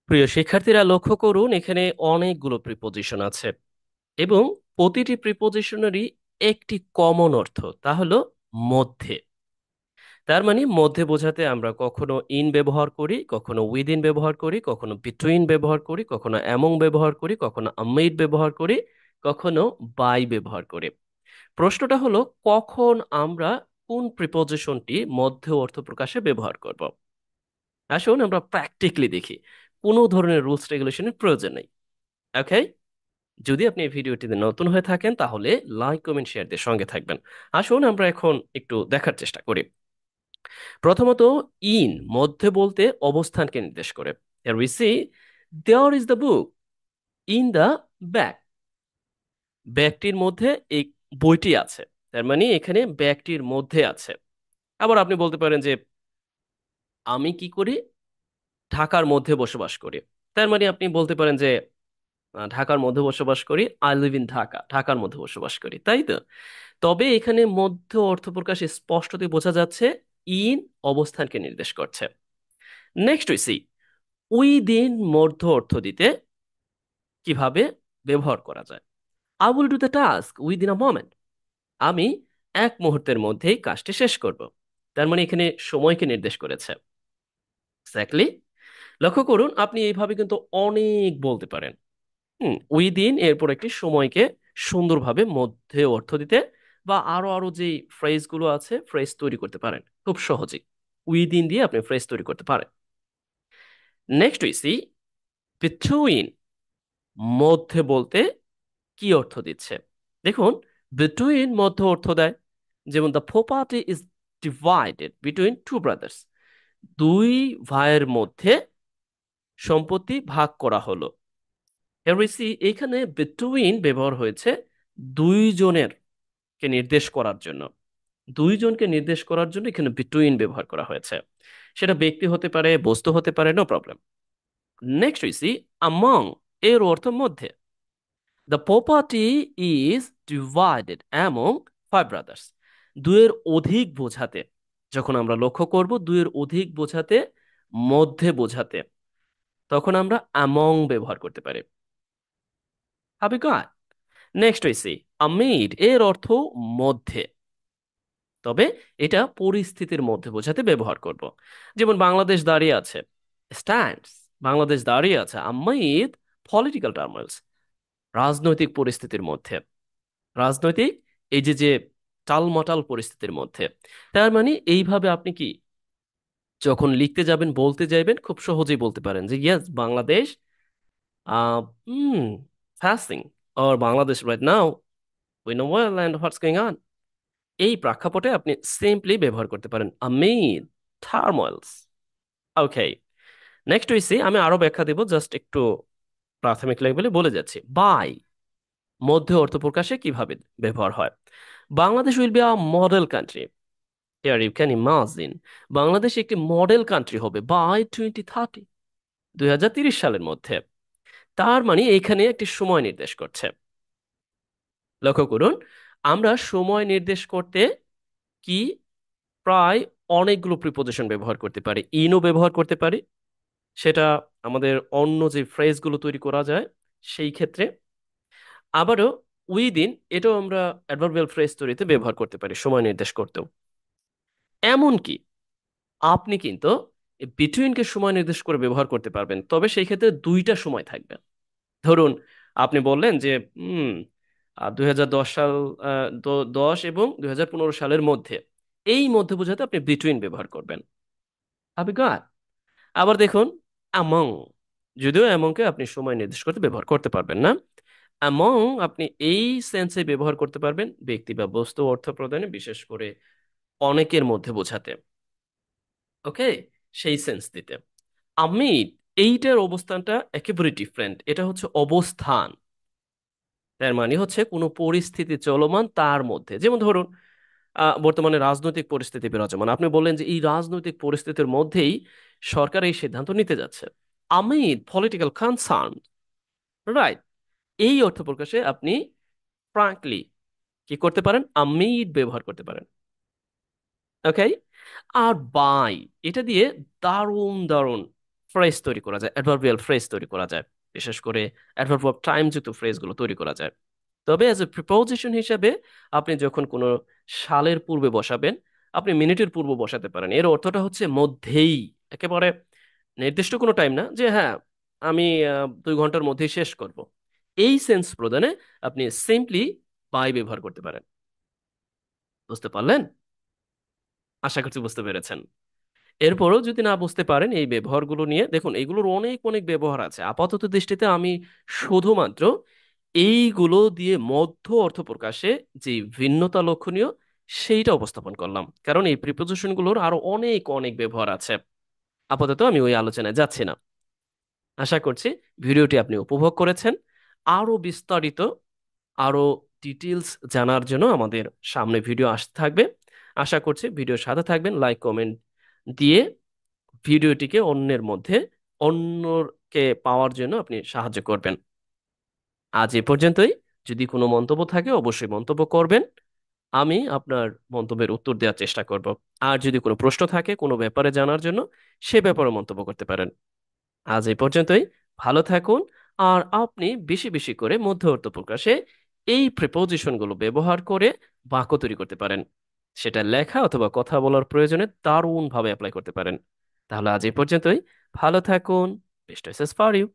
প্রিয় শিক্ষার্থীরা, লক্ষ্য করুন এখানে অনেকগুলো প্রিপোজিশন আছে এবং প্রতিটি প্রিপোজিশনেরই একটি কমন অর্থ, তা হলো মধ্যে। তার মানে মধ্যে বোঝাতে আমরা কখনো ইন ব্যবহার করি, কখনো উইদিন ব্যবহার করি, কখনো বিটুইন ব্যবহার করি, কখনো অ্যামং ব্যবহার করি, কখনো আমিড ব্যবহার করি, কখনো বাই ব্যবহার করি। প্রশ্নটা হলো, কখন আমরা কোন প্রিপোজিশনটি মধ্যে অর্থ প্রকাশে ব্যবহার করব। আসুন আমরা প্র্যাকটিক্যালি দেখি। কোনো ধরনের রুলস রেগুলেশনের প্রয়োজন নেই। ওকে, যদি আপনি এই ভিডিওটিতে নতুন হয়ে থাকেন তাহলে লাইক কমেন্ট শেয়ার দিয়ে সঙ্গে থাকবেন। আসুন আমরা এখন একটু দেখার চেষ্টা করি। প্রথমত, ইন মধ্যে বলতে অবস্থানকে নির্দেশ করে। Here we see there is the book in the bag. ব্যাগটির মধ্যে এই বইটি আছে, তার মানে এখানে ব্যাগটির মধ্যে আছে। আবার আপনি বলতে পারেন যে আমি কি করি, ঢাকার মধ্যে বসবাস করি। তার মানে আপনি বলতে পারেন যে ঢাকার মধ্যে বসবাস করি, আই লিভ ইন ঢাকা, ঢাকার মধ্যে বসবাস করি, তাই তো। তবে এখানে মধ্য অর্থ প্রকাশে স্পষ্টতই বোঝা যাচ্ছে ইন অবস্থানকে নির্দেশ করছে। নেক্সট উই সি উইদিন মধ্য অর্থ দিতে কিভাবে ব্যবহার করা যায়। I will do the task within a moment. আমি এক মুহূর্তের মধ্যেই কাজটি শেষ করব। তার মানে এখানে সময়কে নির্দেশ করেছে। এক্স্যাক্টলি। লক্ষ্য করুন আপনি এইভাবে কিন্তু অনেক বলতে পারেন। উইদিন এরপর একটি সময়কে সুন্দরভাবে মধ্যে অর্থ দিতে বা আরো আরো যে ফ্রেজগুলো আছে ফ্রেজ তৈরি করতে পারেন খুব সহজেই। উইদিন দিয়ে আপনি ফ্রেজ তৈরি করতে পারেন। নেক্সট উই সি বিটুইন মধ্যে বলতে কি অর্থ দিচ্ছে। দেখুন, বিটুইন মধ্য অর্থ দেয়, যেমন the property is divided between two brothers. দুই ভাইয়ের মধ্যে সম্পত্তি ভাগ করা হলো। Here we see এখানে বিটুইন ব্যবহার হয়েছে দুইজনের কে নির্দেশ করার জন্য। দুইজনকে নির্দেশ করার জন্য এখানে বিটুইন ব্যবহার করা হয়েছে। সেটা ব্যক্তি হতে পারে, বস্তু হতে পারে, no problem. Next we see among এর অর্থ মধ্যে। The property is divided among five brothers. দুয়ের অধিক বোঝাতে, যখন আমরা লক্ষ্য করব দুয়ের অধিক বোঝাতে, মধ্যে বোঝাতে, তখন আমরা অ্যামং ব্যবহার করতে পারি। হাবি গট। নেক্সট উই সি আমিড এর অর্থ মধ্যে, তবে এটা পরিস্থিতির মধ্যে বোঝাতে ব্যবহার করব। যেমন বাংলাদেশ দাঁড়িয়ে আছে, স্ট্যান্ডস, বাংলাদেশ দাঁড়িয়ে আছে আমিড পলিটিক্যাল টার্মোইলস, রাজনৈতিক পরিস্থিতির মধ্যে। রাজনৈতিক এই যে যে টালমাটাল পরিস্থিতির মধ্যে। তার মানে এইভাবে আপনি কি যখন লিখতে যাবেন, বলতে যাইবেন, খুব সহজেই বলতে পারেন যে yes Bangladesh ah fasting or Bangladesh right now we know well and what's going on. এই প্রেক্ষাপটে আপনি সিম্পলি ব্যবহার করতে পারেন amid turmoils. ওকে, নেক্সট হইছি আমি আরো ব্যাখ্যা দেব, জাস্ট একটু প্রাথমিক লেভেলে বলে যাচ্ছি। বাই মধ্যে অর্থ প্রকাশে কিভাবে ব্যবহার হয়। Bangladesh will be a model country. Here you can imagine, Bangladesh একটি মডেল কান্ট্রি হবে বাই 2030, 2030 সালের মধ্যে। তার মানে এইখানে একটি সময় নির্দেশ করছে। লক্ষ্য করুন, আমরা সময় নির্দেশ করতে কি প্রায় অনেকগুলো প্রিপোজিশন ব্যবহার করতে পারি, ইনও ব্যবহার করতে পারি, সেটা আমাদের অন্য যে ফ্রেজগুলো তৈরি করা যায় সেই ক্ষেত্রে। আবারও উইদিন, এটাও আমরা অ্যাডভার্বিয়াল ফ্রেজ তৈরিতে ব্যবহার করতে পারি সময় নির্দেশ করতেও। এমনকি আপনি কিন্তু বিটুইনকে সময় নির্দেশ করে ব্যবহার করতে পারবেন, তবে সেই ক্ষেত্রে দুইটা সময় থাকবে। ধরুন আপনি বললেন যে 2010 সাল, 10 এবং 2015 সালের মধ্যে, এই মধ্যে বোঝাতে আপনি বিটুইন ব্যবহার করবেন। আপনি গট। আবার দেখুন অ্যামং, যদিও অ্যামংকে আপনি সময় নির্দিষ্ট করতে ব্যবহার করতে পারবেন না। অ্যামং আপনি এই সেন্সে ব্যবহার করতে পারবেন ব্যক্তি বা বস্তু অর্থ প্রদানে, বিশেষ করে অনেকের মধ্যে বোঝাতে। ওকে, সেই সেন্স দিতে। আমি এইটার অবস্থানটা একেবারে ডিফারেন্ট, এটা হচ্ছে অবস্থান। তার মানে হচ্ছে কোনো পরিস্থিতি চলমান তার মধ্যে। যেমন ধরুন বর্তমানে রাজনৈতিক পরিস্থিতি বিরাজমান, আপনি বললেন যে এই রাজনৈতিক পরিস্থিতির মধ্যেই সরকার এই সিদ্ধান্ত নিতে যাচ্ছে। amid political concern, right. এই অর্থ প্রকাশে আপনি ফ্রাঙ্কলি কি করতে পারেন, amid ব্যবহার করতে পারেন। ওকে। আর বাই, এটা দিয়ে দারুণ দারুণ ফ্রেজ তৈরি করা যায়, অ্যাডভার্বিয়াল ফ্রেজ তৈরি করা যায়, বিশেষ করে অ্যাডভার্ব অফ টাইম যুক্ত ফ্রেজগুলো তৈরি করা যায়। তবে অ্যাজ এ প্রিপোজিশন হিসেবে আপনি যখন কোনো সালের পূর্বে বসাবেন, আপনি মিনিটের পূর্বে বসাতে পারেন। এর অর্থটা হচ্ছে মধ্যেই, একেবারে নির্দিষ্ট কোনো টাইম না যে হ্যাঁ আমি 2 ঘন্টার মধ্যেই শেষ করব। এই সেন্স প্রদানে আপনি সিম্পলি বাই ব্যবহার করতে পারেন। বুঝতে পারলেন? আশা করছি বুঝতে পেরেছেন। এরপরও যদি না বুঝতে পারেন এই ব্যবহারগুলো নিয়ে, দেখুন এগুলোর অনেক অনেক ব্যবহার আছে। আপাতত দৃষ্টিতে আমি শুধুমাত্র এইগুলো দিয়ে মধ্য অর্থ প্রকাশে যে ভিন্নতা লক্ষণীয় সেইটা উপস্থাপন করলাম, কারণ এই প্রিপোজিশনগুলোর আরো অনেক অনেক ব্যবহার আছে। আপাতত আমি ওই আলোচনায় যাচ্ছি না। আশা করছি ভিডিওটি আপনি উপভোগ করেছেন। আরো বিস্তারিত, আরো ডিটেলস জানার জন্য আমাদের সামনে ভিডিও আসতে থাকবে। আশা করছি ভিডিওর সাথে থাকবেন, লাইক কমেন্ট দিয়ে ভিডিওটিকে অন্যের মধ্যে, অন্যকে পাওয়ার জন্য আপনি সাহায্য করবেন। আজ এ পর্যন্তই। যদি কোনো মন্তব্য থাকে অবশ্যই মন্তব্য করবেন, আমি আপনার মন্তব্যের উত্তর দেওয়ার চেষ্টা করব। আর যদি কোনো প্রশ্ন থাকে কোনো ব্যাপারে জানার জন্য, সে ব্যাপারে মন্তব্য করতে পারেন। আজ এই পর্যন্তই। ভালো থাকুন। আর আপনি বেশি বেশি করে মধ্য অর্থ প্রকাশে এই প্রিপোজিশনগুলো ব্যবহার করে বাক্য তৈরি করতে পারেন। সেটা লেখা অথবা কথা বলার প্রয়োজনে দারুণভাবে অ্যাপ্লাই করতে পারেন। তাহলে আজ এই পর্যন্তই। ভালো থাকুন। Best wishes for you.